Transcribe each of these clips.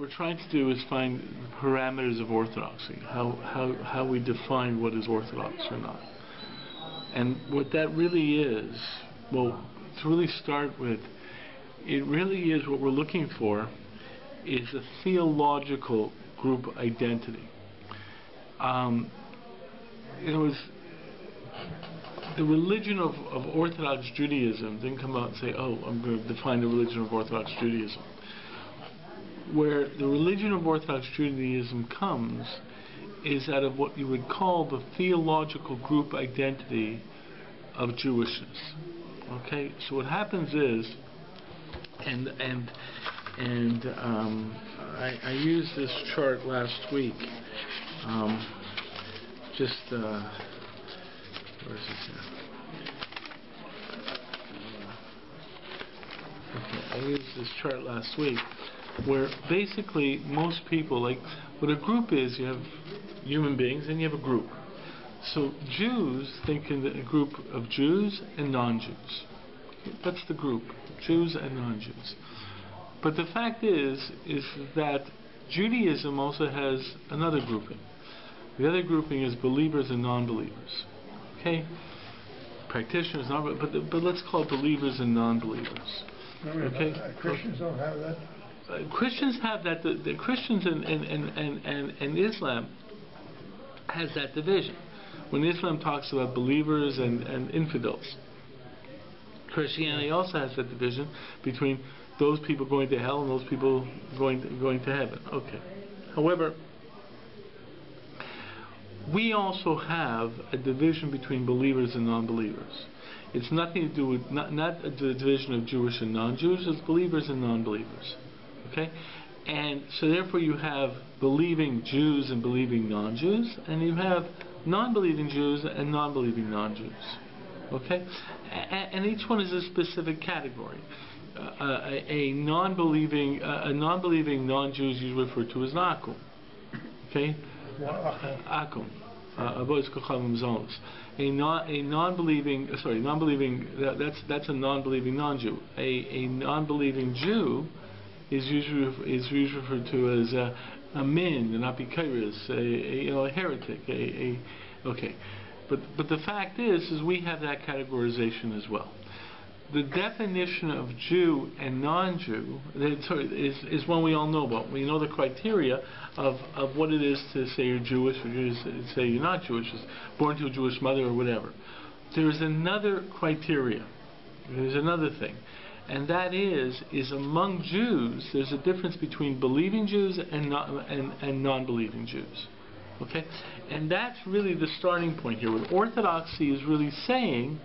we're trying to do is find parameters of orthodoxy, how we define what is orthodox or not. And what that really is, well, to really start with, it really is what we're looking for is a theological group identity. It was the religion of Orthodox Judaism didn't come out and say, oh, I'm going to define the religion of Orthodox Judaism. Where the religion of Orthodox Judaism comes is out of what you would call the theological group identity of Jewishness. Okay, so what happens is, I used this chart last week. Where is it here? Okay, I used this chart last week, where basically most people, like, what a group is, you have human beings and you have a group. So Jews think in a group of Jews and non-Jews. That's the group, Jews and non-Jews. But the fact is that Judaism also has another grouping. The other grouping is believers and non-believers. Okay? Practitioners, but let's call it believers and non-believers. Okay? Christians don't have that. Christians have that. The Christians and Islam has that division. When Islam talks about believers and infidels, Christianity also has that division between those people going to hell and those people going to heaven. Okay. However, we also have a division between believers and non-believers. It's nothing to do with not the division of Jewish and non-Jewish. It's believers and non-believers. Okay, and so therefore you have believing Jews and believing non-Jews, and you have non-believing Jews and non-believing non-Jews. Okay, and each one is a specific category. A non-believing non-Jew is usually referred to as an akum. Okay, akum. A non-believing that's a non-believing non-Jew. A non-believing Jew is usually referred to as a min, an apikairis, a heretic. Okay, but the fact is we have that categorization as well. The definition of Jew and non-Jew is one we all know about. We know the criteria of what it is to say you're Jewish or to say you're not Jewish, born to a Jewish mother or whatever. There is another criteria. There's another thing. And that is among Jews, there's a difference between believing Jews and non-believing Jews. Okay? And that's really the starting point here. What Orthodoxy is really saying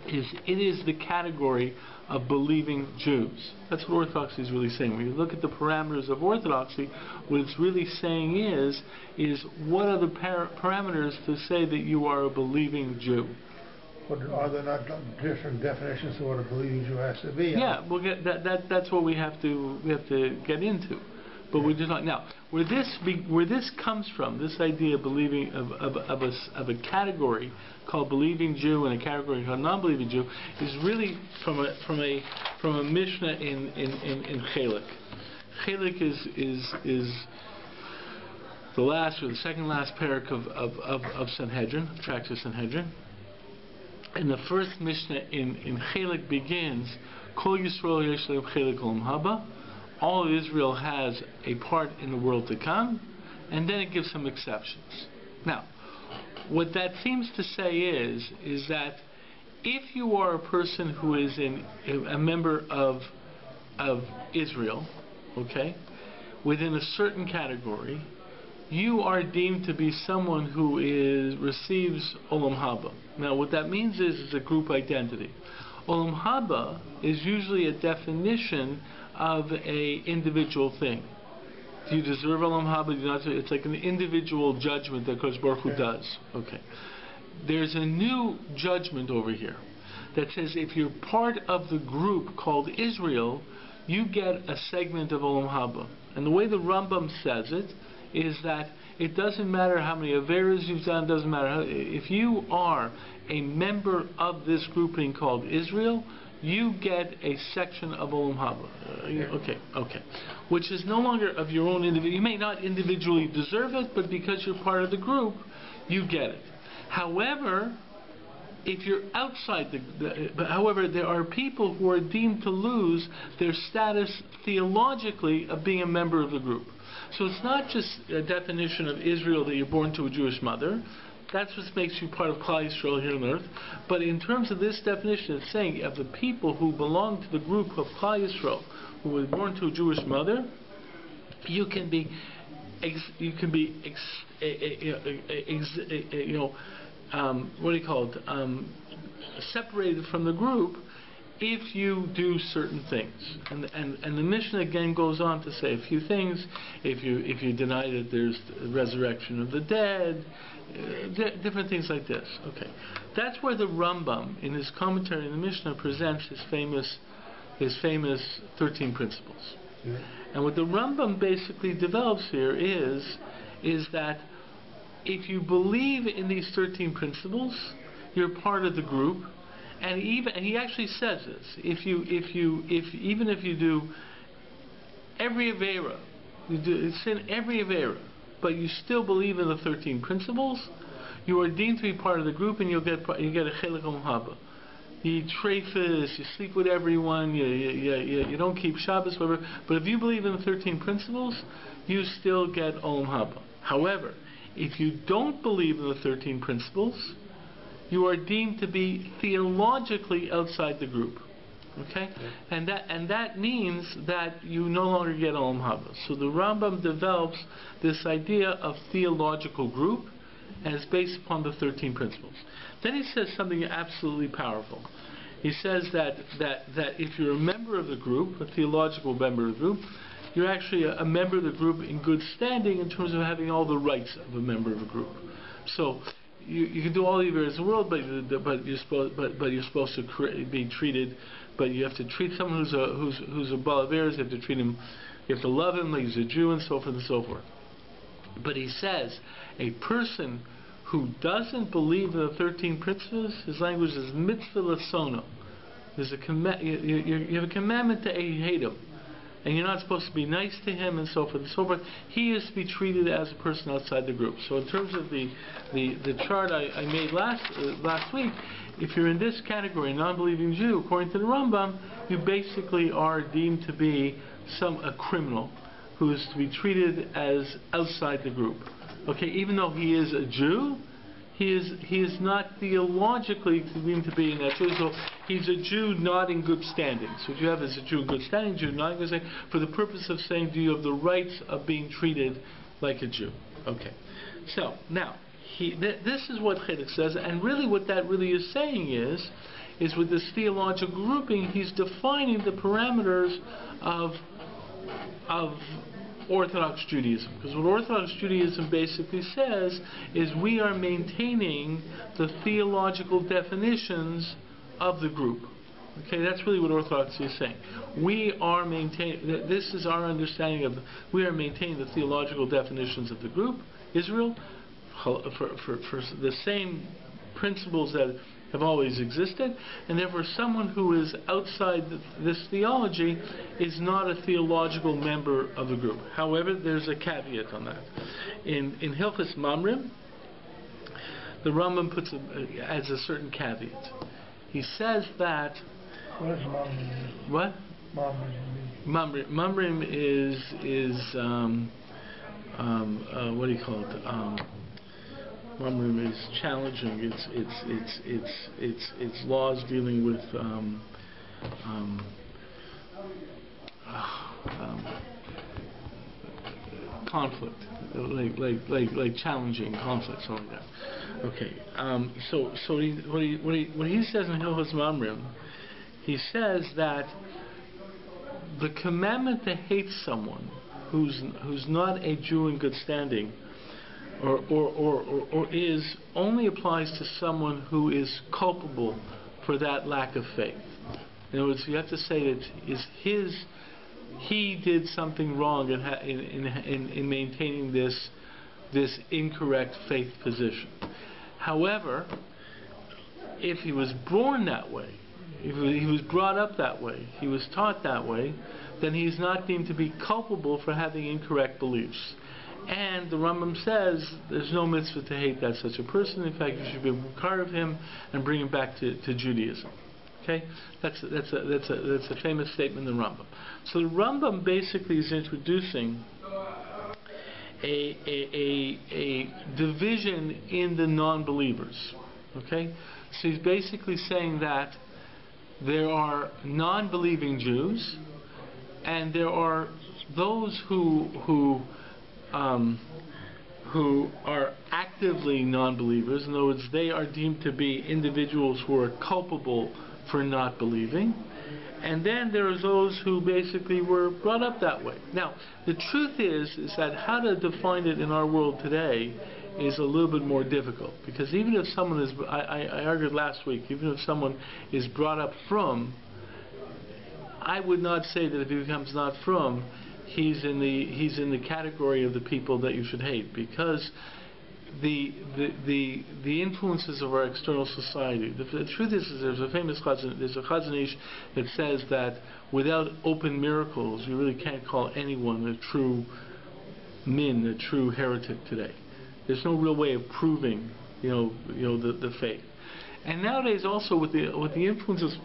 is it is the category of believing Jews. That's what Orthodoxy is really saying. When you look at the parameters of Orthodoxy, what it's really saying is what are the parameters to say that you are a believing Jew? But are there not different definitions of what a believing Jew has to be? Yeah, we'll get that's what we have to get into. But we're just not now. Where this comes from, this idea of believing of a category called believing Jew and a category called non-believing Jew is really from a Mishnah in Chelik. Chelik is the last or the second last parak of Sanhedrin, tracts of Sanhedrin. And the first Mishnah in Chelik begins, Kol Yisrael yesh lehem chelik olam haba. All of Israel has a part in the world to come, and then it gives some exceptions. Now, what that seems to say is that if you are a person who is a member of Israel, okay, within a certain category, you are deemed to be someone who receives Olam Haba. Now, what that means is a group identity. Olam Haba is usually a definition of a individual thing. Do you deserve Olam Haba? Do you not? It's like an individual judgment that Kodesh Baruch Hu does. Okay. There's a new judgment over here that says if you're part of the group called Israel, you get a segment of Olam Haba. And the way the Rambam says it is that it doesn't matter how many Averas you've done, doesn't matter if you are a member of this grouping called Israel, you get a section of Olam Haba. Okay. Which is no longer of your own individual. You may not individually deserve it, but because you're part of the group, you get it. However, if you're outside however, there are people who are deemed to lose their status theologically of being a member of the group. So it's not just a definition of Israel that you're born to a Jewish mother. That's what makes you part of Klal Yisrael here on earth. But in terms of this definition, it's saying of the people who belong to the group of Klal Yisrael, who were born to a Jewish mother, you can be separated from the group if you do certain things. And the Mishnah again goes on to say a few things. If you deny that there's the resurrection of the dead, different things like this. Okay, that's where the Rambam in his commentary in the Mishnah presents his famous 13 principles. Yeah. And what the Rambam basically develops here is that if you believe in these 13 principles, you're part of the group. And he actually says this: even if you do every avera, you do sin every avera, but you still believe in the 13 principles, you are deemed to be part of the group, and you get a chelik Olam Haba. You eat treifas, you sleep with everyone, you don't keep Shabbos, whatever. But if you believe in the 13 principles, you still get Olam Haba. However, if you don't believe in the 13 principles, you are deemed to be theologically outside the group. Okay? Yeah. And that means that you no longer get Olam Haba. So the Rambam develops this idea of theological group, and it's based upon the 13 principles. Then he says something absolutely powerful. He says that if you're a member of the group, a theological member of the group, you're actually a member of the group in good standing in terms of having all the rights of a member of a group. So you can do all the affairs in the world, but you're supposed to be treated. But you have to treat someone who's a Baal Averes. You have to treat him. You have to love him like he's a Jew, and so forth and so forth. But he says a person who doesn't believe in the 13 principles, his language is mitzvah lasono. There's you have a commandment to hate him, and you're not supposed to be nice to him, and so forth and so forth. He is to be treated as a person outside the group. So in terms of the chart I made last week, if you're in this category, non-believing Jew, according to the Rambam, you basically are deemed to be a criminal who is to be treated as outside the group. Okay, even though he is a Jew, he is not theologically deemed to be in that Jew. So he's a Jew not in good standing. So what you have is a Jew in good standing, Jew not in good standing, for the purpose of saying, do you have the rights of being treated like a Jew? Okay. So now this is what Hecht says, and really what that really is saying is with this theological grouping, he's defining the parameters of Orthodox Judaism. Because what Orthodox Judaism basically says is we are maintaining the theological definitions of the group. Okay, that's really what Orthodoxy is saying. We are maintaining, this is our understanding of, we are maintaining the theological definitions of the group, Israel, for the same principles that have always existed, and therefore someone who is outside this theology is not a theological member of the group. However, there's a caveat on that. In Hilchos Mamrim, the Rambam adds a certain caveat. He says that... What does Mamrim mean? What? Mamrim is what do you call it? Mamrim is challenging its laws dealing with conflict, like challenging conflict, something like that. Okay, so what he says in Hilchos Mamrim, he says that the commandment to hate someone who's not a Jew in good standing, or is only applies to someone who is culpable for that lack of faith. In other words, you have to say that he did something wrong in maintaining this incorrect faith position. However, if he was born that way, if he was brought up that way, he was taught that way, then he's not deemed to be culpable for having incorrect beliefs. And the Rambam says there's no mitzvah to hate that such a person. In fact, you should be aware of him and bring him back to Judaism. Okay, that's a famous statement in the Rambam. So the Rambam basically is introducing a division in the non-believers. Okay, so he's basically saying that there are non-believing Jews, and there are those who are actively non-believers. In other words, they are deemed to be individuals who are culpable for not believing. And then there's those who basically were brought up that way. Now, the truth is that how to define it in our world today is a little bit more difficult. Because even if someone is, I argued last week, even if someone is brought up from, I would not say that if he becomes not from, he's in the category of the people that you should hate, because the influences of our external society. The truth is there's a famous Chazon Ish that says that without open miracles, you really can't call anyone a true min, a true heretic today. There's no real way of proving, the faith. And nowadays, also with the influences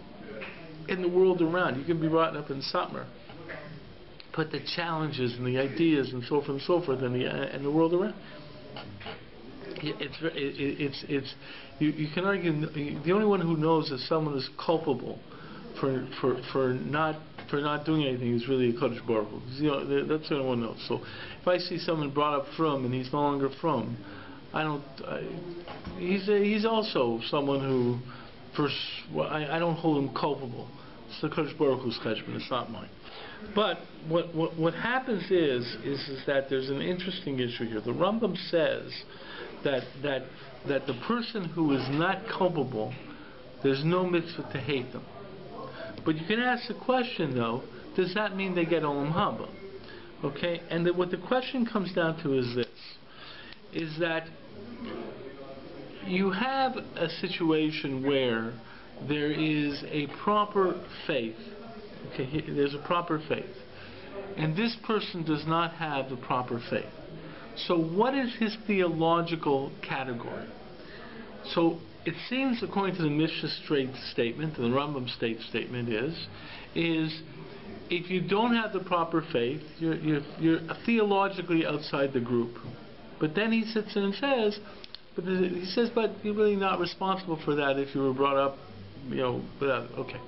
in the world around, you can be brought up in Satmar, but the challenges and the ideas and so forth in the world around. You can argue the only one who knows if someone is culpable for not doing anything is really a Kodesh Baruch Hu. That's the only one who knows. So if I see someone brought up from and he's no longer from, he's also someone who I don't hold him culpable. It's the Kodesh Baruch Hu's cheshbon. It's not mine. But what happens is that there's an interesting issue here. The Rambam says that the person who is not culpable, there's no mitzvah to hate them. But you can ask the question, though, does that mean they get olam haba? Okay, and what the question comes down to is this: is that you have a situation where there is a proper faith. Okay, there's a proper faith, and this person does not have the proper faith. So what is his theological category? So it seems, according to the Mishnah statement, and the Rambam statement is if you don't have the proper faith, you're theologically outside the group. But then he sits in and says, but you're really not responsible for that if you were brought up, without. Okay.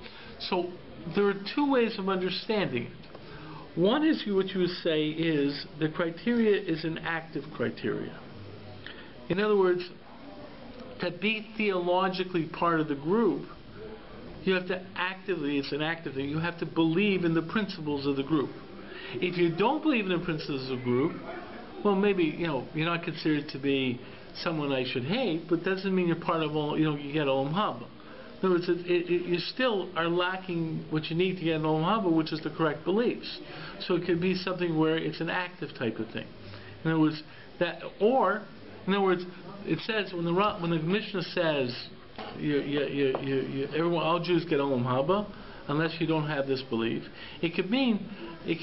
So there are two ways of understanding it. One is what you would say is the criteria is an active criteria. In other words, to be theologically part of the group, you have to it's an active thing, you have to believe in the principles of the group. If you don't believe in the principles of the group, well, maybe, you're not considered to be someone I should hate, but that doesn't mean you're part of all, you get olam haba. In other words, you still are lacking what you need to get an olam haba, which is the correct beliefs. So it could be something where it's an active type of thing. In other words, it says when the Mishnah says all Jews get olam haba unless you don't have this belief. It could mean if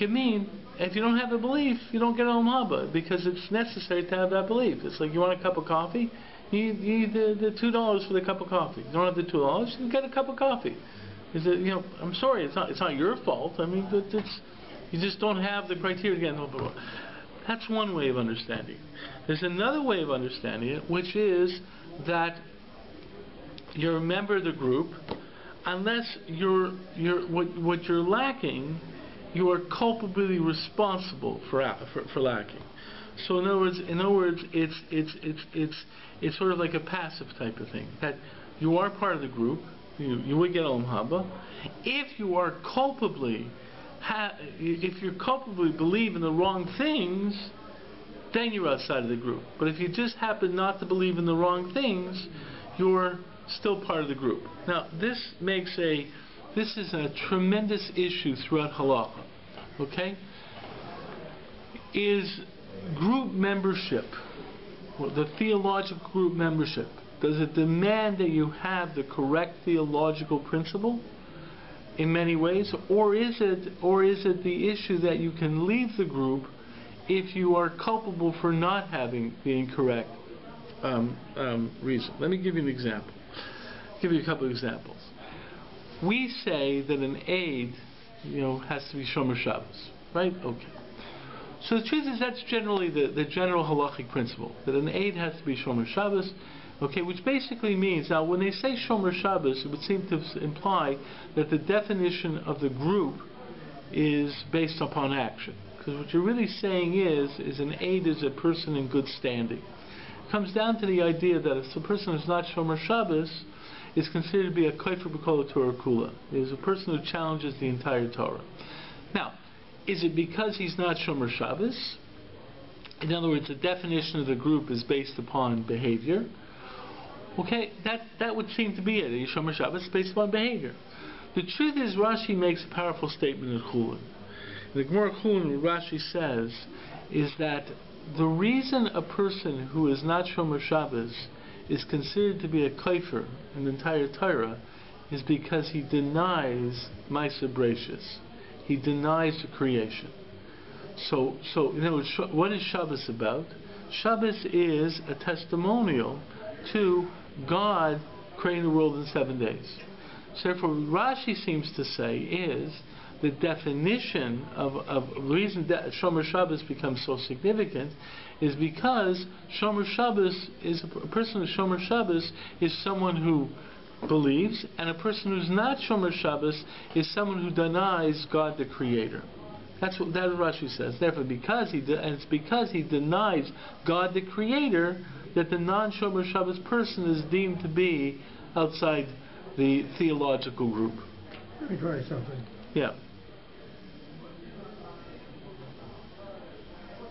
you don't have the belief, you don't get olam haba because it's necessary to have that belief. It's like you want a cup of coffee. You need the $2 for the cup of coffee. You don't have the $2, you get a cup of coffee. I'm sorry, it's not your fault. I mean, you just don't have the criteria to get blah, blah, blah. That's one way of understanding it. There's another way of understanding it, which is that you're a member of the group, unless what you're lacking, you are culpably responsible for lacking. So in other words, it's sort of like a passive type of thing. That you are part of the group, you would get olam haba. If you culpably believe in the wrong things, then you're outside of the group. But if you just happen not to believe in the wrong things, you're still part of the group. Now this is a tremendous issue throughout halacha. Okay, is group membership, the theological group membership, Does it demand that you have the correct theological principle in many ways, or is it the issue that you can leave the group if you are culpable for not having the incorrect reason? Let me give you an example. Give you a couple of examples. We say that an aid, has to be Shomer Shabbos, right? Okay. So the truth is that's generally the general halachic principle, that an aid has to be Shomer Shabbos, okay, which basically means, now when they say Shomer Shabbos, it would seem to imply that the definition of the group is based upon action. Because what you're really saying is an aid is a person in good standing. It comes down to the idea that if a person who's not Shomer Shabbos is considered to be a kofer b'kol Torah kula, is a person who challenges the entire Torah. Now, is it because he's not Shomer Shabbos? In other words, the definition of the group is based upon behavior. Okay, that would seem to be it. A Shomer Shabbos is based upon behavior. The truth is, Rashi makes a powerful statement in Chulin. The Gemara Chulin, what Rashi says is that the reason a person who is not Shomer Shabbos is considered to be a kofer in the entire Torah is because he denies Ma'aser Bereishis. He denies the creation. So in other words, what is Shabbos about? Shabbos is a testimonial to God creating the world in 7 days. So therefore, what Rashi seems to say is the definition of the reason that Shomer Shabbos becomes so significant is because Shomer Shabbos is a person who's Shomer Shabbos is someone who believes, and a person who's not Shomer Shabbos is someone who denies God the Creator. That's what Rashi says. Therefore, it's because he denies God the Creator that the non-Shomer Shabbos person is deemed to be outside the theological group. Let me try something. Yeah.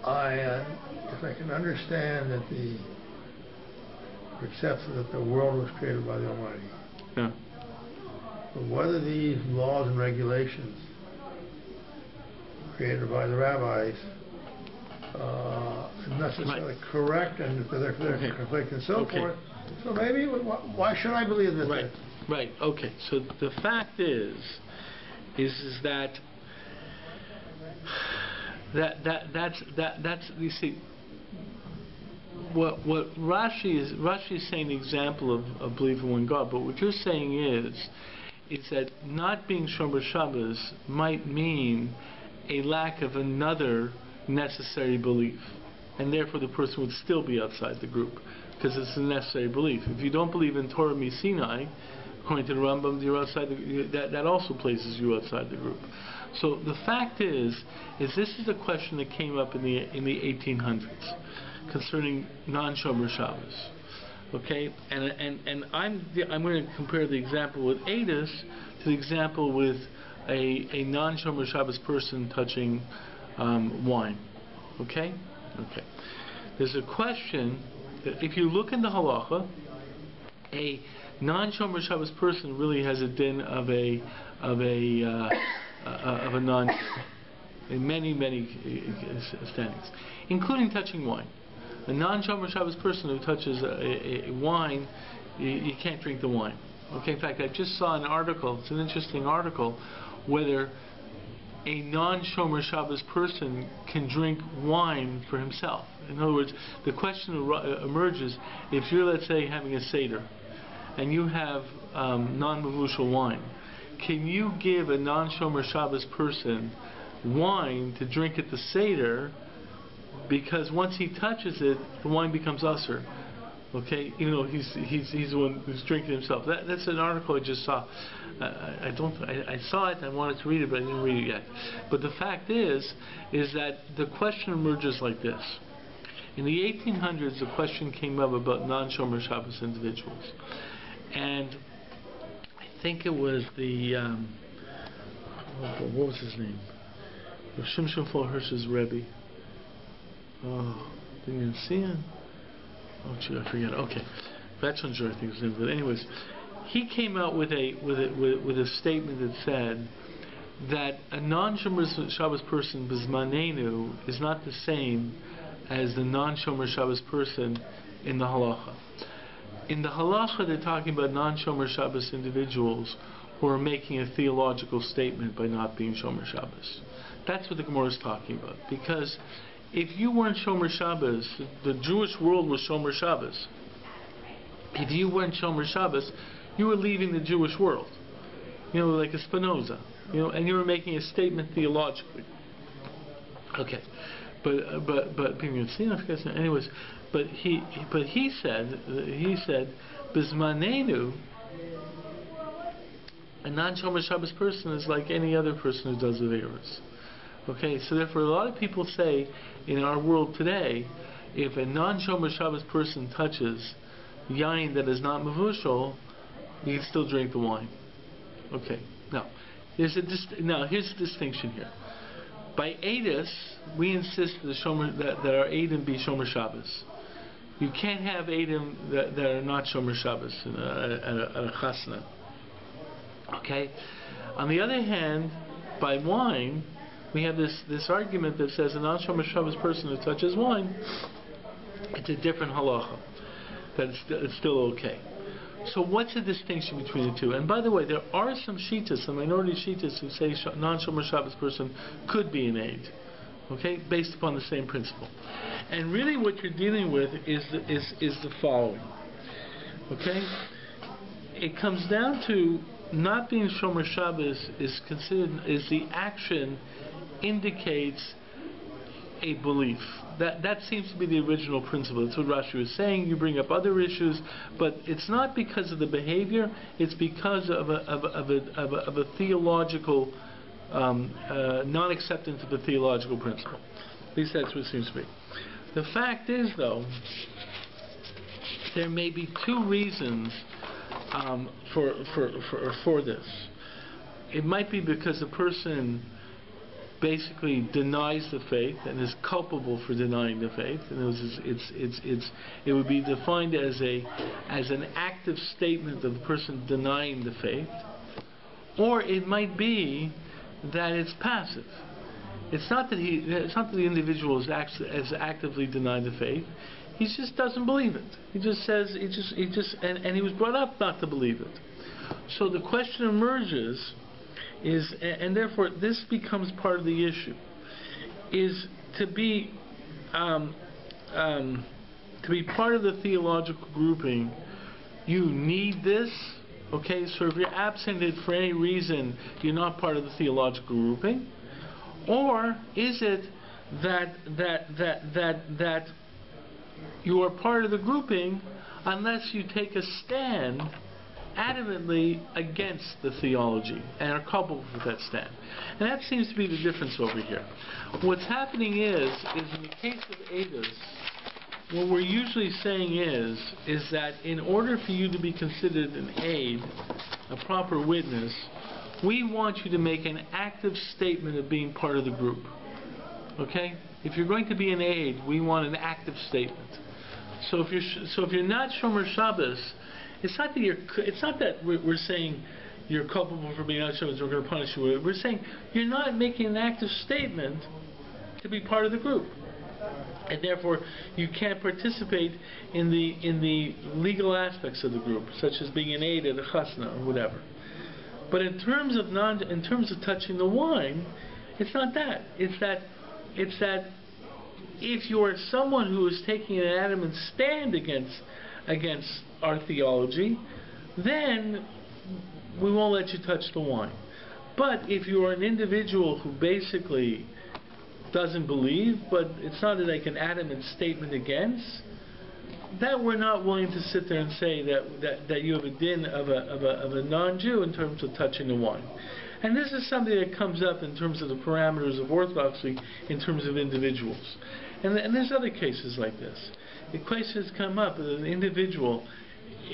If I can understand that accepts that the world was created by the Almighty. Yeah. But whether these laws and regulations created by the rabbis are necessarily correct, and if they're conflict and so forth. So maybe why should I believe this? Right. Okay. So the fact is that's you see. What Rashi is saying the example of believing in one God, but what you're saying is that not being Shomer Shabbos might mean a lack of another necessary belief, and therefore the person would still be outside the group because it's a necessary belief. If you don't believe in Torah Sinai, according to the Rambam, you're outside that also places you outside the group. So the fact is this is a question that came up in the 1800s. Concerning non-Shomer Shabbos, okay, and I'm going to compare the example with Adis to the example with a non-Shomer Shabbos person touching wine, okay. There's a question that if you look in the halacha, a non-Shomer Shabbos person really has a din of a non, in many standings, including touching wine. A non-Shomer Shabbos person who touches a wine, you can't drink the wine. Okay, in fact, I just saw an article, it's an interesting article, whether a non-Shomer Shabbos person can drink wine for himself. In other words, the question emerges, if you're, let's say, having a Seder, and you have non-Mavushal wine, can you give a non-Shomer Shabbos person wine to drink at the Seder? Because once he touches it, the wine becomes usher. Okay, even though he's the one who's drinking himself. That's an article I just saw. I saw it. I wanted to read it, but I didn't read it yet. But the fact is that the question emerges like this. In the 1800s, the question came up about non-Shomer Shabbos individuals, and I think it was the what was his name? Shimshon Fol Hirsch's Rabbi. Oh, didn't even see him. Oh, gee, I forget. Okay, Batchellinger, I think his name. But anyways, he came out with a statement that said that a non-Shomer Shabbos person b'zmanenu is not the same as the non-Shomer Shabbos person in the halacha. in the halacha, they're talking about non-Shomer Shabbos individuals who are making a theological statement by not being Shomer Shabbos. That's what the Gemara is talking about. Because if you weren't Shomer Shabbos, the Jewish world was Shomer Shabbos. If you weren't Shomer Shabbos, you were leaving the Jewish world. You know, like a Spinoza. You know, and you were making a statement theologically. Okay, anyways, but he said, Bismanenu, a non-Shomer Shabbos person is like any other person who does Averos. Okay, so therefore a lot of people say in our world today, if a non-Shomer Shabbos person touches yain that is not mavushal, you can still drink the wine. Okay, now here's the distinction here. By Eidos, we insist that our Eidim be Shomer Shabbos. You can't have Eidim that are not Shomer Shabbos at a chasna. Okay? On the other hand, by wine, we have this argument that says a non-Shomer Shabbos person who touches wine, it's a different halacha. That it's still okay. So what's the distinction between the two? And by the way, there are some shitas, some minority shitas, who say non-Shomer Shabbos person could be an aid, okay, based upon the same principle. And really, what you're dealing with is the following, okay? It comes down to not being Shomer Shabbos is the action indicates a belief. That seems to be the original principle. That's what Rashi was saying. You bring up other issues, but it's not because of the behavior. It's because of a theological non-acceptance of the theological principle. At least that's what it seems to be. The fact is, though, there may be two reasons for this. It might be because a person basically denies the faith and is culpable for denying the faith, and it would be defined as an active statement of the person denying the faith, or it might be that it's passive. It's not that the individual is actively denying the faith. He just doesn't believe it. He just says and he was brought up not to believe it. So the question emerges. And therefore this becomes part of the issue, is to be part of the theological grouping, you need this, okay? So if you're absented for any reason, you're not part of the theological grouping, or is it that you are part of the grouping unless you take a stand adamantly against the theology and are culpable for that stand. And that seems to be the difference over here. What's happening is in the case of Eidos, what we're usually saying is that in order for you to be considered an aid, a proper witness, we want you to make an active statement of being part of the group. Okay? If you're going to be an aid, we want an active statement. So if you're not Shomer Shabbos, it's not that we're saying you're culpable for being out Shabbos, we're going to punish you. We're saying you're not making an active statement to be part of the group, and therefore you can't participate in the legal aspects of the group, such as being an aid at a chasna or whatever. But in terms of touching the wine, it's not that. It's that if you are someone who is taking an adamant stand against our theology, then we won't let you touch the wine. But if you are an individual who basically doesn't believe, but it's not like an adamant statement against, that we're not willing to sit there and say that you have a din of a non-Jew in terms of touching the wine. And this is something that comes up in terms of the parameters of Orthodoxy in terms of individuals. And there's other cases like this. The questions come up with an individual.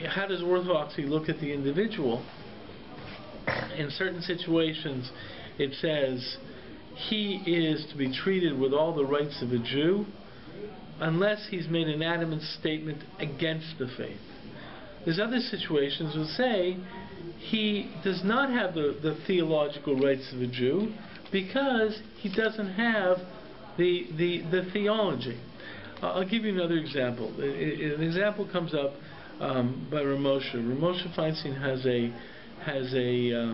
How does Orthodoxy look at the individual? In certain situations, it says he is to be treated with all the rights of a Jew unless he's made an adamant statement against the faith. There's other situations that say he does not have the theological rights of a Jew because he doesn't have the theology. I'll give you another example. An example comes up by Ramosha. Ramosha Feinstein has a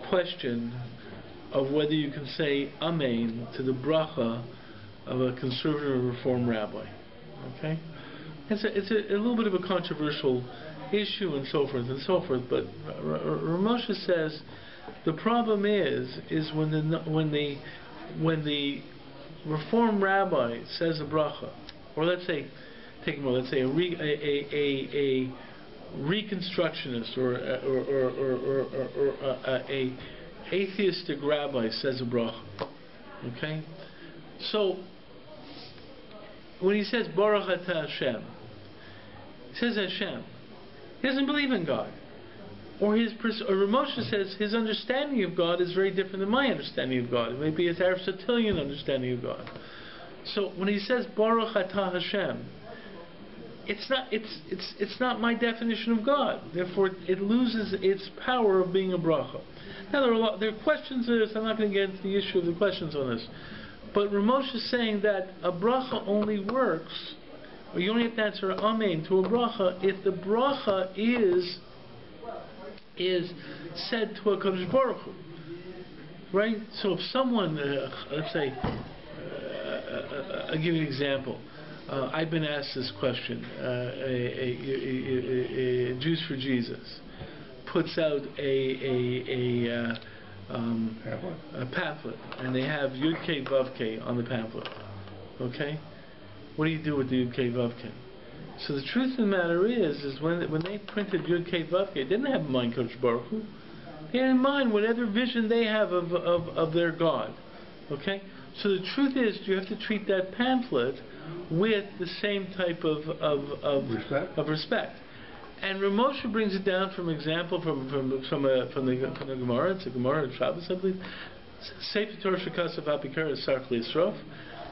question of whether you can say Amen to the bracha of a conservative Reform rabbi. Okay, it's a little bit of a controversial issue and so forth and so forth. But Ramosha says the problem is when the Reform rabbi says a bracha, or let's say a reconstructionist or a atheistic rabbi says a bracha. Okay, so when he says Baruch Atah Hashem, he says Hashem. He doesn't believe in God. Or Ramosha says his understanding of God is very different than my understanding of God. It may be his Aristotelian understanding of God. So when he says Baruch Atah Hashem, it's not my definition of God. Therefore, it loses its power of being a bracha. Now there are questions on this. I'm not going to get into the issue of the questions on this. But Ramosha is saying that a bracha only works, or you only have to answer Amen to a bracha if the bracha is said to a Kadosh Baruch Hu, right? So if someone, let's say, I'll give you an example. I've been asked this question. Jews for Jesus puts out a pamphlet, and they have Yud Kei Vav Kei on the pamphlet. Okay, what do you do with the Yud Kei Vav Kei? So the truth of the matter is when they printed Yud Kei Vav Kei, they didn't have in mind Kodesh Baruch Hu. They had in mind whatever vision they have of their God. Okay, so the truth is you have to treat that pamphlet with the same type of respect. And Ramosha brings it down from example from the Gemara. It's a Gemara in Shabbos, I believe. Sefer Torah Shekasav Apikar is Sarch L'Yisrof.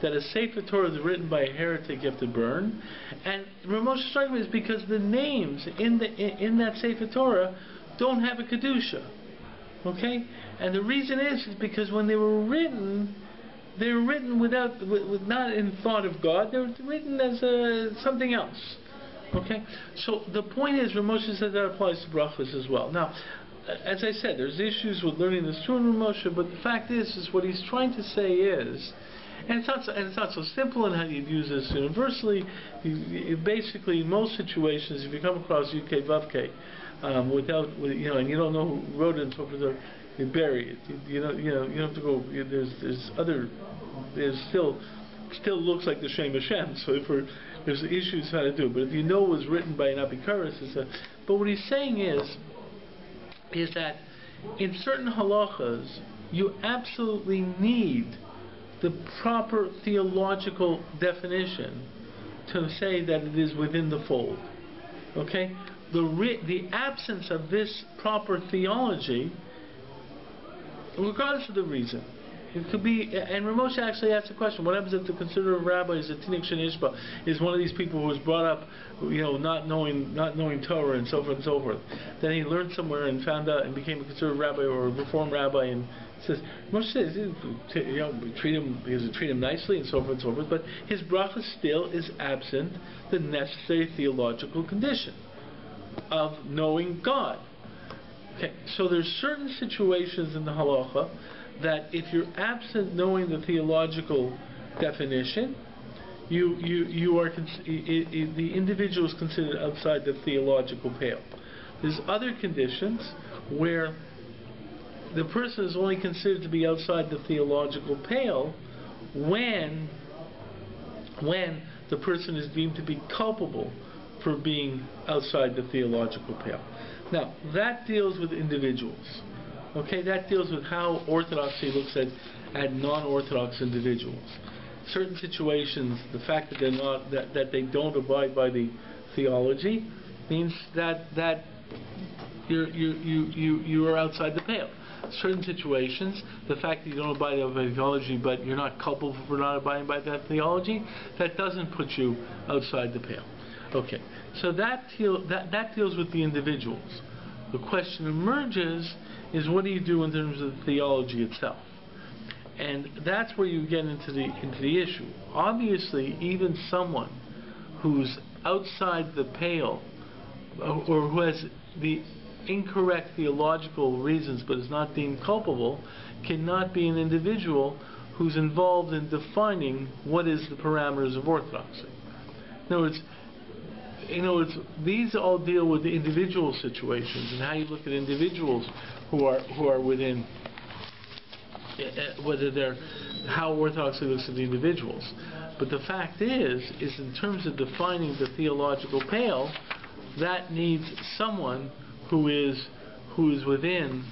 That a Sefer Torah is written by a heretic you have to burn. And Ramosha's argument is because the names in that Sefer Torah don't have a kedusha. Okay, and the reason is because when they were written without not in thought of God. They were written as something else. Okay, so the point is, Ramosha says that applies to brachas as well. Now, as I said, there's issues with learning this through in Ramosha, but the fact is what he's trying to say is, and it's not so simple in how you'd use this universally. You basically, in most situations, if you come across Yud Kei Vav Kei, and you don't know who wrote it and so forth, you bury it. You don't have to go. There's still looks like the Shem Hashem. So there's issues how to do it. But if you know it was written by an Apikaris, but what he's saying is that in certain halachas you absolutely need the proper theological definition to say that it is within the fold. Okay, the absence of this proper theology, regardless of the reason. It could be, and Ramosha actually asked the question: what happens if the conservative rabbi is a Tinnik Shenishba, is one of these people who was brought up, not knowing Torah and so forth and so forth. Then he learned somewhere and found out and became a conservative rabbi or a reform rabbi, and says Ramosha says, treat him nicely and so forth and so forth. But his bracha still is absent the necessary theological condition of knowing God. Okay, so there's certain situations in the halacha that if you're absent knowing the theological definition, the individual is considered outside the theological pale. There's other conditions where the person is only considered to be outside the theological pale when the person is deemed to be culpable for being outside the theological pale. Now, that deals with individuals. Okay, that deals with how Orthodoxy looks at non-Orthodox individuals. Certain situations, the fact that that they don't abide by the theology means that you are outside the pale. Certain situations, the fact that you don't abide by the theology, but you're not culpable for not abiding by that theology, that doesn't put you outside the pale. Okay, so that deals with the individuals. The question emerges is what do you do in terms of the theology itself? And that's where you get into the issue. Obviously, even someone who's outside the pale or who has the incorrect theological reasons but is not deemed culpable, cannot be an individual who's involved in defining what is the parameters of orthodoxy. In other words, these all deal with the individual situations and how you look at individuals who are within, whether they're, how orthodoxy looks at the individuals. But the fact is in terms of defining the theological pale, that needs someone who is within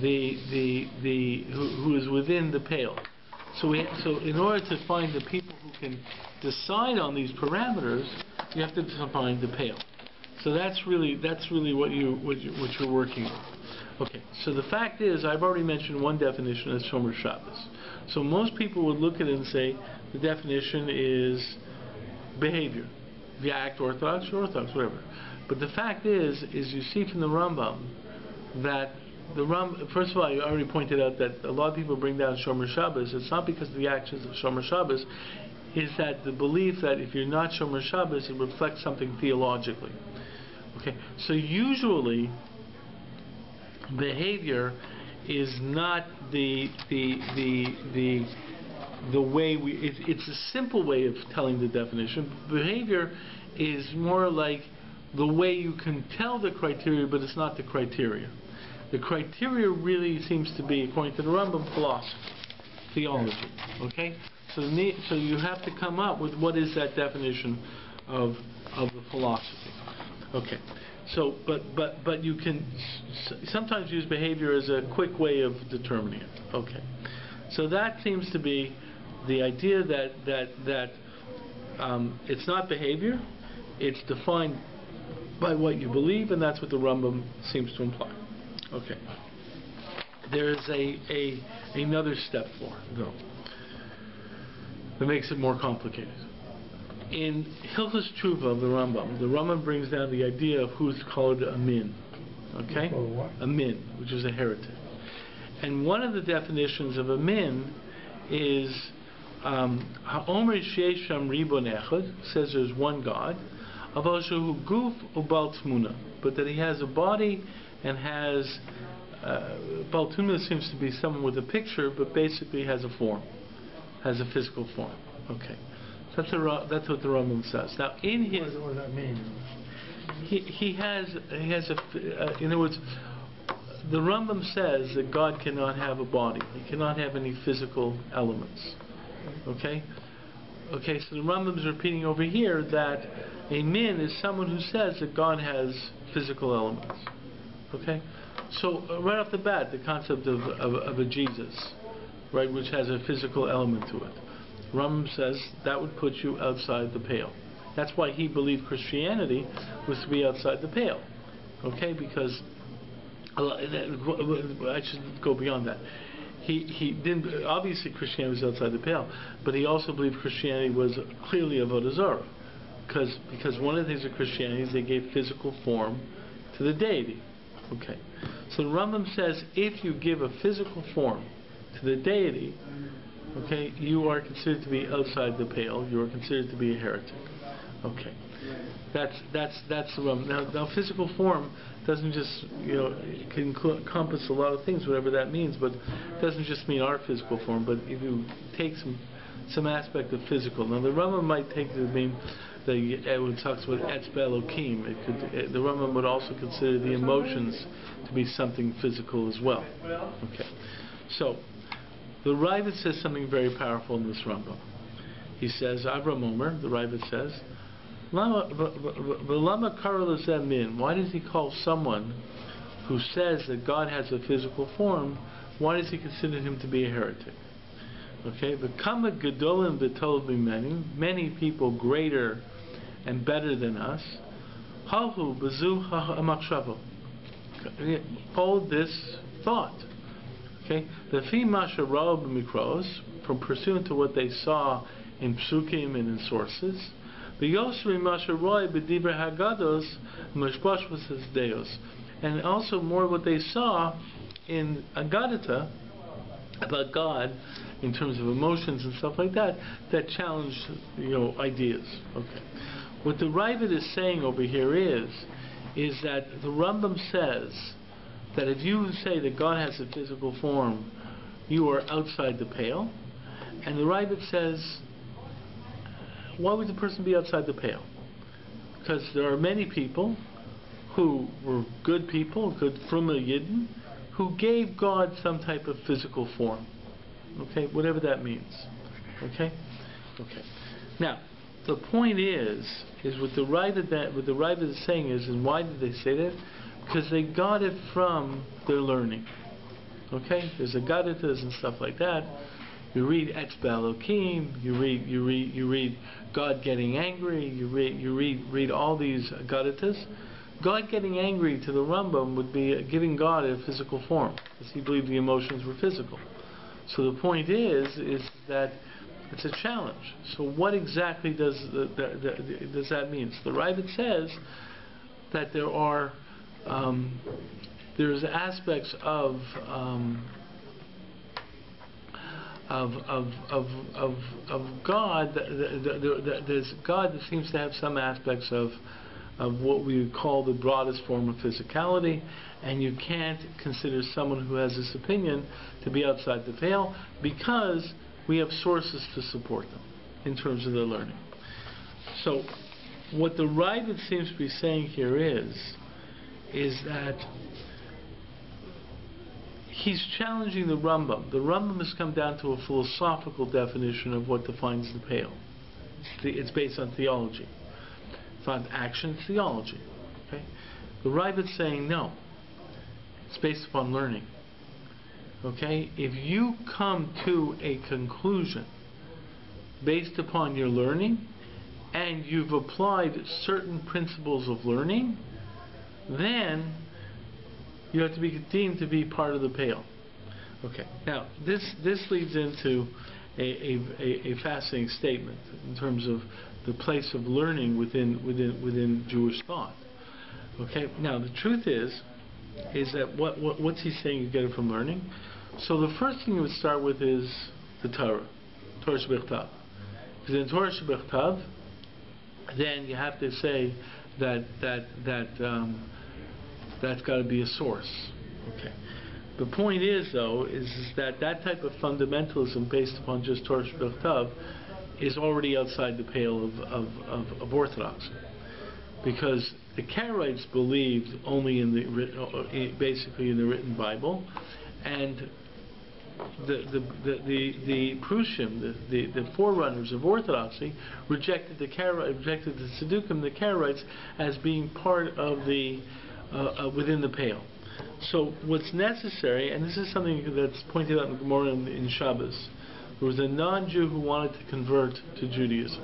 who is within the pale. So in order to find the people who can decide on these parameters, you have to define the pale. So that's really what you're working on. Okay. So the fact is, I've already mentioned one definition as Shomer Shabbos. So most people would look at it and say the definition is behavior. If you act orthodox, you're orthodox, whatever. But the fact is you see from the Rambam that first of all, I already pointed out that a lot of people bring down Shomer Shabbos. It's not because of the actions of Shomer Shabbos. Is that the belief that if you're not Shomer Shabbos, it reflects something theologically. Okay, so usually behavior is not the way it's a simple way of telling the definition. Behavior is more like the way you can tell the criteria, but it's not the criteria. The criteria really seems to be, according to the Rambam, philosophy, theology. Okay, so you have to come up with what is that definition of the philosophy. Okay, so but you can sometimes use behavior as a quick way of determining it. Okay, so that seems to be the idea that it's not behavior, it's defined by what you believe, and that's what the Rambam seems to imply. Okay. There is another step though that makes it more complicated. In Hilchos Tshuva of the Rambam brings down the idea of who's called a min. Okay? A min, which is a heretic. And one of the definitions of a min is Ha'omer sheyesh sham ribon echad, says there's one God, aval shehu guf ubal tmuna, but that he has a body and has Bal Tmuna seems to be someone with a picture, but basically has a form, has a physical form. Okay, so that's what the Rambam says. Now, in his, what does that mean? He has a. In other words, the Rambam says that God cannot have a body; he cannot have any physical elements. Okay. Okay, so the Rambam is repeating over here that a min is someone who says that God has physical elements. Okay, so right off the bat, the concept of a Jesus, right, which has a physical element to it, Rambam says that would put you outside the pale. That's why he believed Christianity was to be outside the pale. Okay, because I should go beyond that. He didn't, obviously Christianity was outside the pale, but he also believed Christianity was clearly avodah zarah, because one of the things of Christianity is they gave physical form to the deity. Okay, so the Rambam says if you give a physical form to the deity, okay, you are considered to be outside the pale. You are considered to be a heretic. Okay, that's the Rambam. Now physical form doesn't just, it can encompass a lot of things, whatever that means, but it doesn't just mean our physical form. But if you take some aspect of physical, now the Rambam might take it to mean when it talks about etzba Elokim, the Rambam would also consider the emotions to be something physical as well. Okay, so the Ravid says something very powerful in this Rambam. He says, Avram Omer, the Ravid says, V'lama kara l'zeh min? Why does he call someone who says that God has a physical form, why does he consider him to be a heretic? Okay, v'kama gedolim v'tol b'menu, many people greater and better than us, halhu b'zu ha'machshavo, hold this thought. Okay, the fi masha ra'u b'mikros, from pursuant to what they saw in psukim and in sources, the Yosri masha ra'u b'divrei hagados mashbashvus deos, and also more what they saw in Agadata about God in terms of emotions and stuff like that challenged ideas. Okay, what the Ravid is saying over here is is that the Rambam says that if you say that God has a physical form, you are outside the pale. And the Rabbi says, why would the person be outside the pale? Because there are many people who were good people, good frumme Yidden, who gave God some type of physical form. Okay, whatever that means. Okay? Okay. Now, the point is what the Rabbi is saying is, and why did they say that? Because they got it from their learning. Okay? There's Agaditas and stuff like that. You read Etz Ba'Elokim, you read God getting angry, you read all these Agaditas. God getting angry to the Rambam would be giving God a physical form, because he believed the emotions were physical. So the point is that it's a challenge. So what exactly does that mean? So the Rabbi says that there's aspects of God. There's God that seems to have some aspects of what we would call the broadest form of physicality, and you can't consider someone who has this opinion to be outside the pale because we have sources to support them in terms of their learning. So what the Rabbi seems to be saying here is that he's challenging the Rambam. The Rambam has come down to a philosophical definition of what defines the pale. It's based on theology. It's not action, it's theology. Okay? The Rabbi is saying no. It's based upon learning. Okay? If you come to a conclusion based upon your learning and you've applied certain principles of learning, then you have to be deemed to be part of the pale. Okay. Now this leads into a fascinating statement in terms of the place of learning within Jewish thought. Okay. Now the truth is that what's he saying? You get it from learning. So the first thing you would start with is the Torah Shebechtav. Because in Torah Shebechtav, then you have to say that's got to be a source. Okay. The point is, though, is that type of fundamentalism based upon just Torah Shebechtav is already outside the pale of Orthodoxy, because the Karaites believed only in basically in the written Bible, and the Prushim, the forerunners of Orthodoxy, rejected the Tzaddukim, the Karaites, as being part of the within the pale. So what's necessary, and this is something that's pointed out in the Gemara in Shabbos, there was a non-Jew who wanted to convert to Judaism,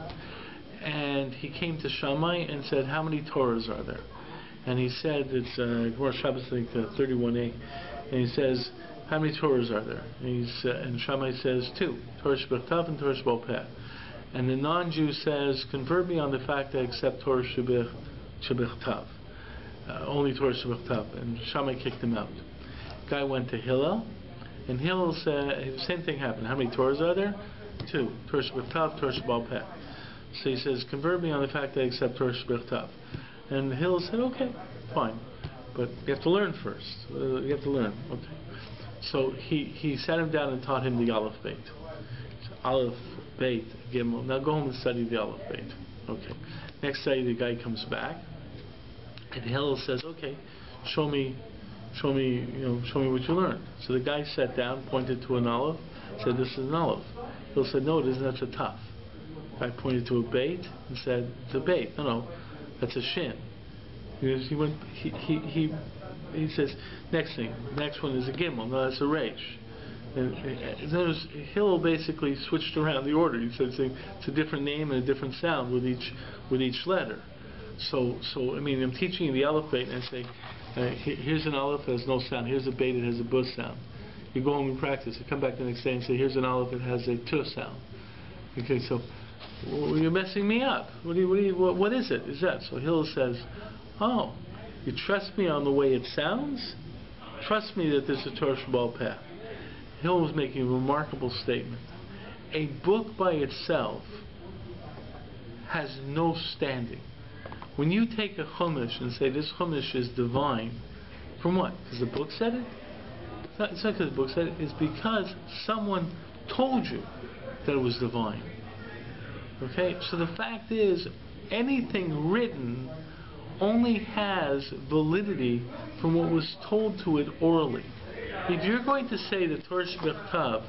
and he came to Shammai and said, how many Torahs are there? And he said, it's Gemara Shabbos, I think 31a, and he says, how many Torahs are there? And Shammai says 2, Torah Shebechtav and Torah Shebal Peh. And the non-Jew says, convert me on the fact that I accept Torah Shebechtav. Only Torah Shebechtav. And Shammai kicked him out. Guy went to Hillel, and Hillel said, the same thing happened. How many Torahs are there? 2. Torah Shebechtav, Torah Shebal Peh. So he says, convert me on the fact that I accept Torah Shebechtav. And Hillel said, okay, fine. But you have to learn first. You have to learn. Okay. So he sat him down and taught him the Aleph BAYT. So Aleph BAYT Gimel. Now go home and study the Aleph BAYT. Okay. Next day the guy comes back, and Hillel says, "Okay, show me what you learned." So the guy sat down, pointed to an Aleph, said, "This is an Aleph." Hillel said, "No, it isn't. That's a Taf." The guy pointed to a BAYT and said, "It's a BAYT." No, that's a Shin. He says, next one is a Gimel. No, that's a Reish. And Hillel basically switched around the order. He said it's a different name and a different sound with each letter. So I mean, I'm teaching you the Aleph BAYT, and I say, here's an Aleph that has no sound. Here's a BAYT that has a bus sound. You go home and practice. You come back the next day and say, here's an Aleph that has a tu sound. Okay, so you're messing me up. What is it? Is that? So Hillel says, oh, you trust me on the way it sounds? Trust me that there's a Torah Shebal Peh. Hillel was making a remarkable statement. A book by itself has no standing. when you take a chumash and say this chumash is divine, from what? Because the book said it? It's not because the book said it. It's because someone told you that it was divine. Okay? So the fact is, anything written only has validity from what was told to it orally. If you're going to say the Torah Shebechtav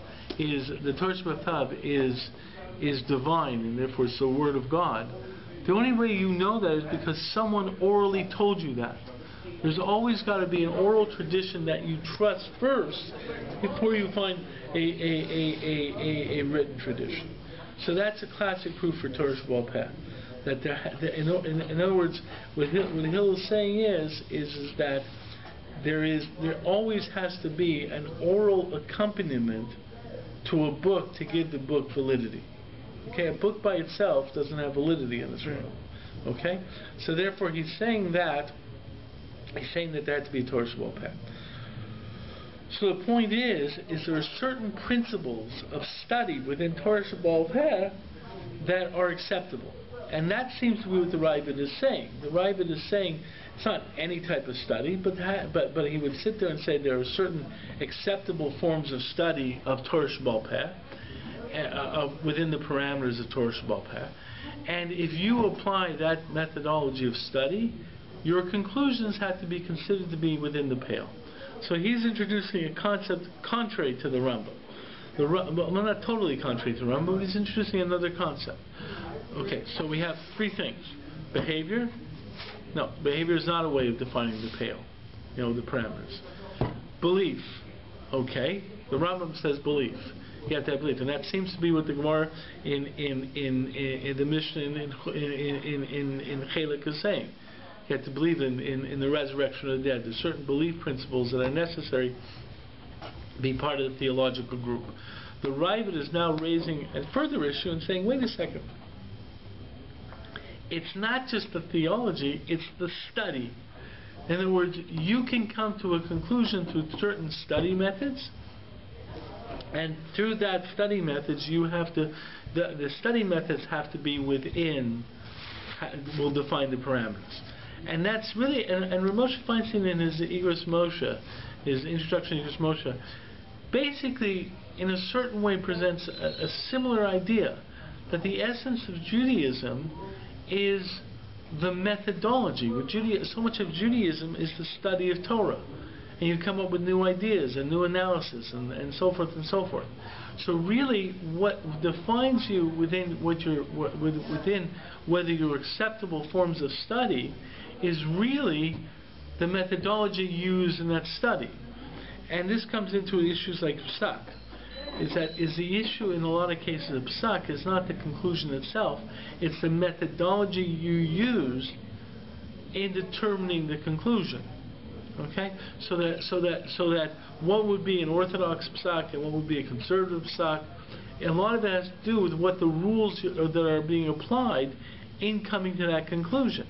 is divine and therefore it's the Word of God, the only way you know that is because someone orally told you that. There's always got to be an oral tradition that you trust first before you find a written tradition. So that's a classic proof for Torah Sheba'al Peh. That in other words, what Hill is saying is that there always has to be an oral accompaniment to a book to give the book validity. Okay, a book by itself doesn't have validity in this world. Okay, so therefore he's saying that there had to be a Torah Sheba'al Peh. So the point is there are certain principles of study within Torah Sheba'al Peh that are acceptable. And that seems to be what the Rabbi is saying. The Rabbi is saying it's not any type of study, but he would sit there and say there are certain acceptable forms of study of Torah Sheba'al Peh, within the parameters of Torah Sheba'al Peh. And if you apply that methodology of study, your conclusions have to be considered to be within the pale. So he's introducing a concept contrary to the Rambam. Well, not totally contrary to the Rambam, but he's introducing another concept. Okay, so we have three things. Behavior. No, behavior is not a way of defining the pale, the parameters. Belief. Okay, the Rambam says belief. You have to have belief, and that seems to be what the Gemara in the Mishnah in Chelek is saying. You have to believe in the resurrection of the dead. There's certain belief principles that are necessary to be part of the theological group. The Rabbi is now raising a further issue and saying, wait a second. It's not just the theology, it's the study. In other words, you can come to a conclusion through certain study methods, and through that study methods, you have to, the study methods have to be within, will define the parameters. And that's really, and Rav Moshe Feinstein in his Igros Moshe, his introduction to Igros Moshe, basically, in a certain way, presents a similar idea, that the essence of Judaism is the methodology. So much of Judaism is the study of Torah, and you come up with new ideas and new analysis and so forth and so forth. So really, what defines you within whether you're acceptable forms of study is really the methodology used in that study. And this comes into issues like psak. The issue in a lot of cases of psak is not the conclusion itself, it's the methodology you use in determining the conclusion. Okay? So that what would be an orthodox psak and what would be a conservative psak, a lot of it has to do with what the rules that are being applied in coming to that conclusion.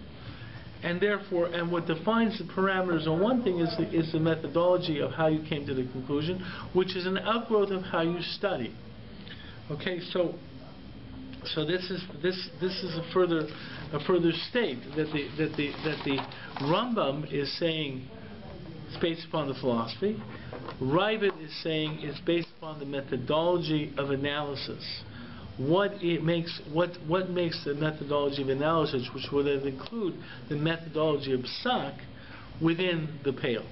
And therefore, and what defines the parameters on one thing is the methodology of how you came to the conclusion, which is an outgrowth of how you study. Okay, so this is a further state that the Rambam is saying it's based upon the philosophy. Rabbi is saying it's based upon the methodology of analysis. What makes the methodology of analysis, which would include the methodology of psak, within the pale,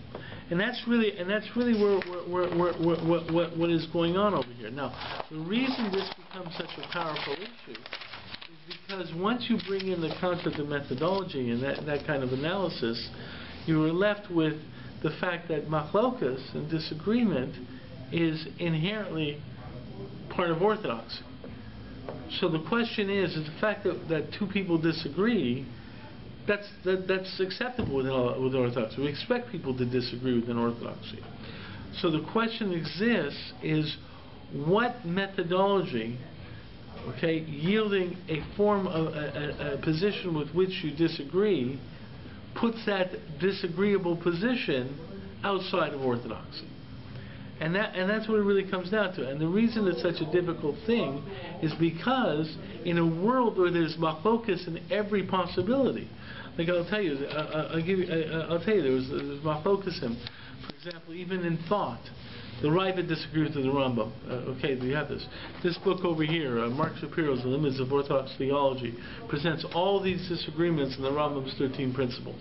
and that's really what is going on over here. Now, the reason this becomes such a powerful issue is because once you bring in the concept of methodology and that kind of analysis, you are left with the fact that machlokas and disagreement is inherently part of orthodoxy. So the question is the fact that two people disagree, that's acceptable with orthodoxy. We expect people to disagree within orthodoxy. So the question exists is what methodology, okay, yielding a form of a position with which you disagree, puts that disagreeable position outside of orthodoxy. And that's what it really comes down to. And the reason it's such a difficult thing is because in a world where there's machlokas in every possibility, like I'll tell you, there's machlokas in, for example, even in thought. The Rabbi disagrees with the Rambam. Okay, we have this. This book over here, Mark Shapiro's The Limits of Orthodox Theology, presents all these disagreements in the Rambam's 13 principles.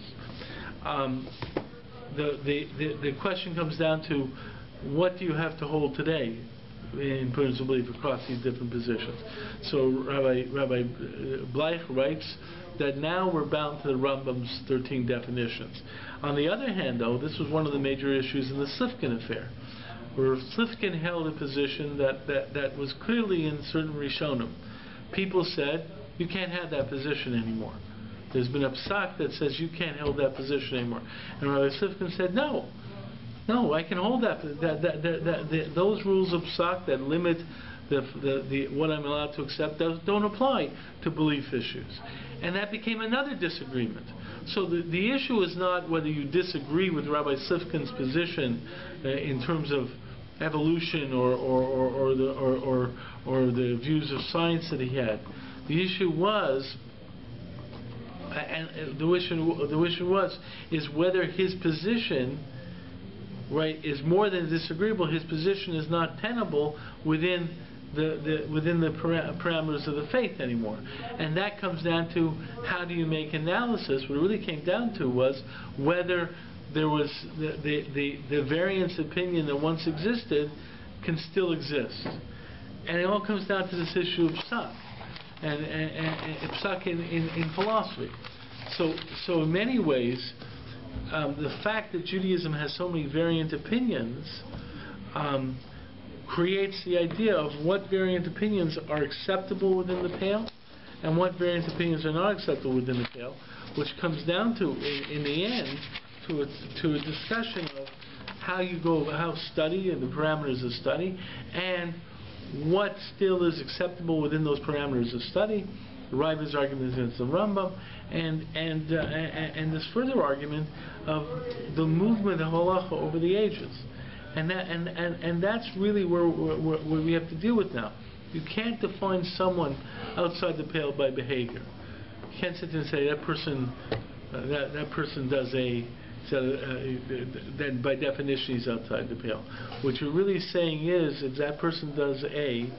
The question comes down to, what do you have to hold today in terms of belief across these different positions? So Rabbi Bleich writes that now we're bound to the Rambam's 13 definitions. On the other hand, though, this was one of the major issues in the Slifkin affair, where Slifkin held a position that was clearly in certain Rishonim. People said, you can't have that position anymore. There's been a psak that says you can't hold that position anymore. And Rabbi Slifkin said, no, I can hold that. Those rules of psak that limit what I'm allowed to accept don't apply to belief issues. And that became another disagreement. So the issue is not whether you disagree with Rabbi Slifkin's position in terms of evolution or the views of science that he had. The issue was, is whether his position, right, is more than disagreeable. His position is not tenable within the parameters of the faith anymore, and that comes down to how do you make analysis. What it really came down to was whether there was the variance opinion that once existed can still exist, and it all comes down to this issue of psak and psak in philosophy. So in many ways, the fact that Judaism has so many variant opinions creates the idea of what variant opinions are acceptable within the pale and what variant opinions are not acceptable within the pale, which comes down to, in the end, to a discussion of how study and the parameters of study, and what still is acceptable within those parameters of study. The Rabbi's argument against the Rambam, and this further argument of the movement of halacha over the ages, and that's really where we have to deal with now. You can't define someone outside the pale by behavior. You can't sit there and say that person does A, then by definition he's outside the pale. What you're really saying is, if that person does A,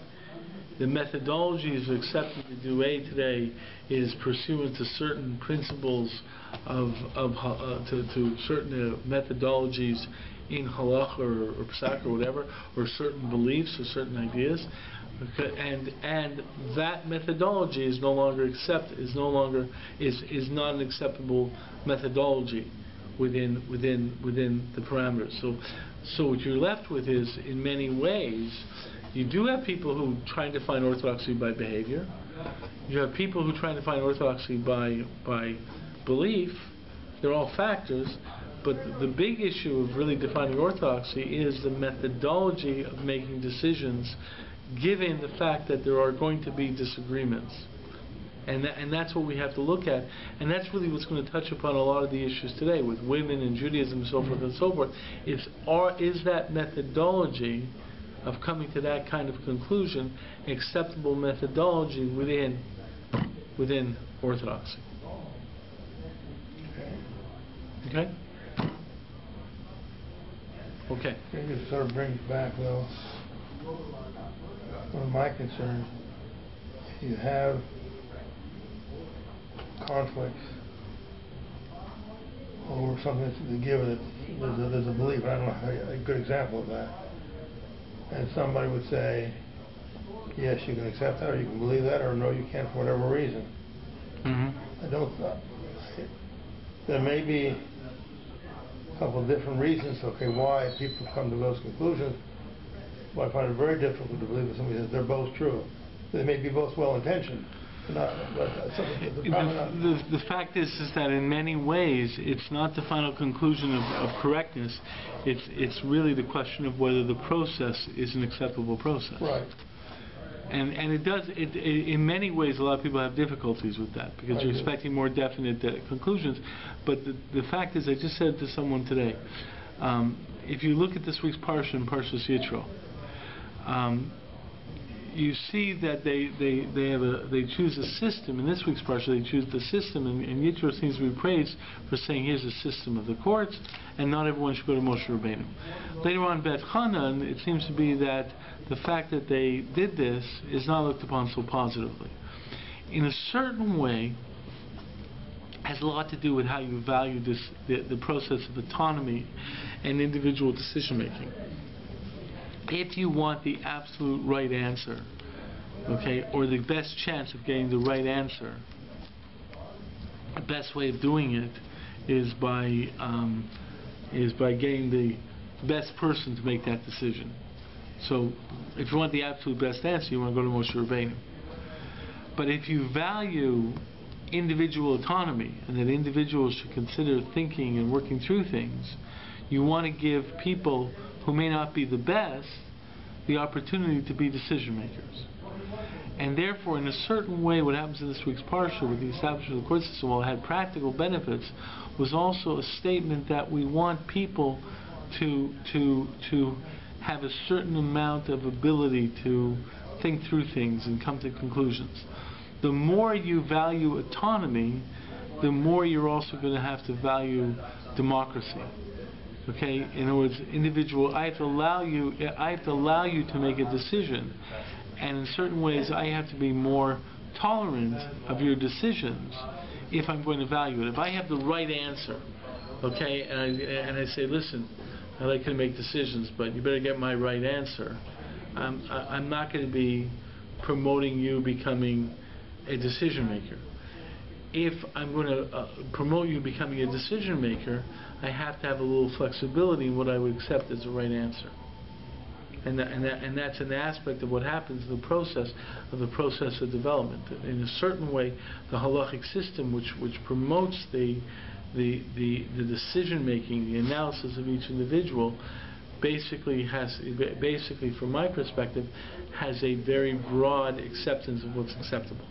the methodologies accepted to do A today is pursuant to certain principles to certain methodologies in halacha or psak or whatever, or certain beliefs or certain ideas, and that methodology is no longer is not an acceptable methodology within the parameters. So what you're left with is, in many ways, you do have people who try to define orthodoxy by behavior. You have people who try to define orthodoxy by belief. They're all factors, but the big issue of really defining orthodoxy is the methodology of making decisions, given the fact that there are going to be disagreements. And that's what we have to look at. And that's really what's going to touch upon a lot of the issues today with women and Judaism and so forth and so forth. Is that methodology of coming to that kind of conclusion acceptable methodology within Orthodoxy? Okay? Okay. It sort of brings back, though, one of my concerns. You have conflicts over something that's given. There's a belief. I don't know a good example of that. And somebody would say, yes, you can accept that, or you can believe that, or no, you can't for whatever reason. Mm-hmm. I don't. There may be a couple of different reasons, why people come to those conclusions. But I find it very difficult to believe that somebody says they're both true. They may be both well-intentioned. The fact is that in many ways it's not the final conclusion of correctness. It's really the question of whether the process is an acceptable process. Right. And in many ways a lot of people have difficulties with that because you're expecting more definite conclusions. But the fact is, I just said to someone today, If you look at this week's parsha and Parshas Yitro, you see that they choose a system. In this week's parsha, they choose the system, and Yitro seems to be praised for saying, here's a system of the courts, and not everyone should go to Moshe Rabbeinu. Later on, Bet Chanan, it seems to be that the fact that they did this is not looked upon so positively. In a certain way, has a lot to do with how you value the process of autonomy and individual decision making. If you want the absolute right answer, okay, or the best chance of getting the right answer, the best way of doing it is by getting the best person to make that decision. So, if you want the absolute best answer, you want to go to Moshe Rabbeinu. But if you value individual autonomy and that individuals should consider thinking and working through things, you want to give people who may not be the best the opportunity to be decision makers. And therefore, in a certain way, what happens in this week's parsha with the establishment of the court system, while it had practical benefits, was also a statement that we want people to have a certain amount of ability to think through things and come to conclusions. The more you value autonomy, the more you're also going to have to value democracy. Okay? In other words, individual, I have to allow you to make a decision, and in certain ways I have to be more tolerant of your decisions if I'm going to value it. If I have the right answer, okay, and I say, listen, I like to make decisions, but you better get my right answer, I'm not going to be promoting you becoming a decision maker. If I'm going to promote you becoming a decision maker, I have to have a little flexibility in what I would accept as the right answer. And that's an aspect of what happens in the process of development. In a certain way, the halachic system, which promotes the decision making, the analysis of each individual, basically, from my perspective, has a very broad acceptance of what's acceptable.